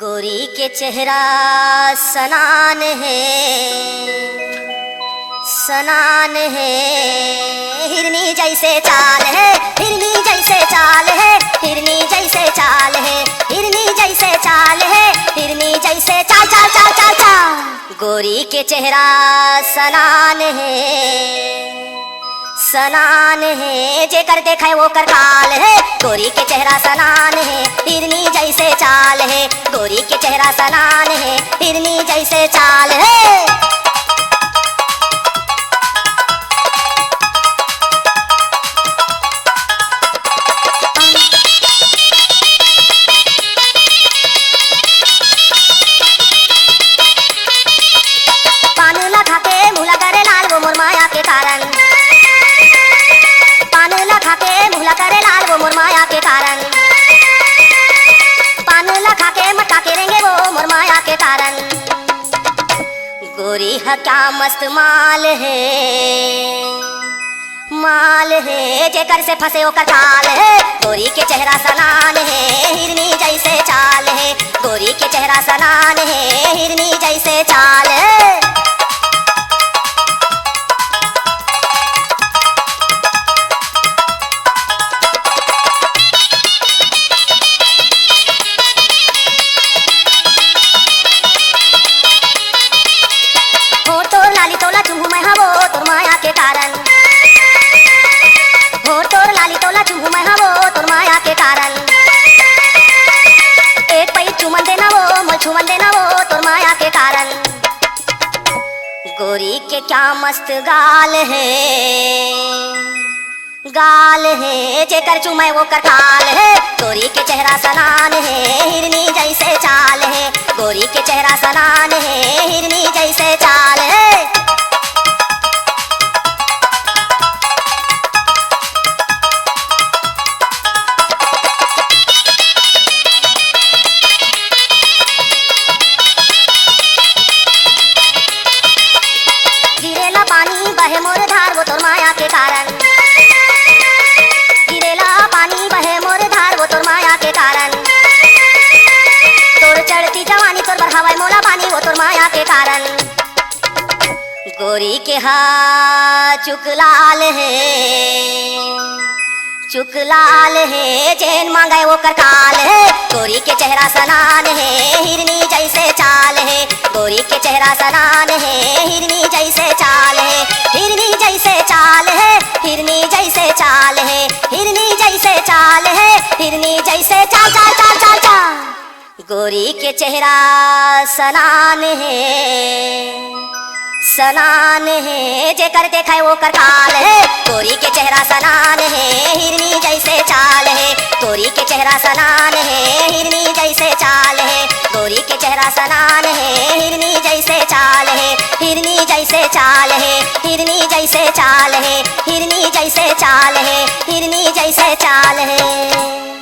गोरी के चेहरा सनान है, सनान है। हिरनी जैसे चाल है, हिरनी जैसे चाल है, हिरनी जैसे चाल है, हिरनी जैसे चाल है, हिरनी जैसे चाल चाल चाल चाल चाल। गोरी के चेहरा सनान है, सनान है। जेकर देखे वो कर काल है। गोरी के चेहरा सनान है, हिरनी जैसे चाल है। गोरी के चेहरा सनान है, हिरनी जैसे चाल है। पान लखा के मुला करे लाल वो मोर माया के कारण। पान लखा के मुला करे लाल वो मोर माया के कारण। पान लखा के मटका के रेंगे वो मोर माया के कारण। गोरी है क्या मस्त माल है, माल है। जेकर से फंसे ओकर चाल है। गोरी के चेहरा सनान है, हिरनी जैसे चाल है। गोरी के चेहरा सनान है, हिरनी जैसे चाल है। लाली तोला चुम्बू मैं हवो तोर माया के कारण। हो तोर लाली तोला चुम्बू मैं हवो तोर माया के कारण। एक पई चुमन देना वो मोल चुमन देना वो तोर माया के कारण। गोरी के क्या मस्त गाल है, गाल है। जेकर चुमे वो कर काल है। गोरी के चेहरा सनान है, हिरनी जैसे चाल है। गोरी के चेहरा सनान है, हिरनी जैसे चाल है। गिरेला पानी बहे मोर धार वो तोर माया के कारण। गिरेला पानी बहे मोर धार वो तोर माया के कारण। तोर चढ़ती जवानी तोर बढ़ावाई मोला पानी वो तोर माया के कारण। गोरी के हाथ चुक लाल है, चुक लाल है। जैन मांगे वो कर काल है। गोरी के चेहरा सनान है, हिरनी जैसे चाल है। गोरी के चेहरा सनान है, हिरनी जैसे चाल है। हिरनी जैसे चाल है, हिरनी जैसे चाल है, हिरनी जैसे चाल है, हिरनी जैसे चाल चाल चाल चाल चाल। गोरी के चेहरा सनान है, सनान है। जेकर देखे वो कर काल है। गोरी के चेहरा सनान है, हिरनी जैसे चाल है। गोरी के चेहरा सनान है, हिरनी जैसे चाल है। गोरी के चेहरा सनान है, हिरनी जैसे चाल है। हिरनी जैसे चाल है, हिरनी जैसे चाल है, हिरनी जैसे चाल है, हिरनी जैसे चाल है।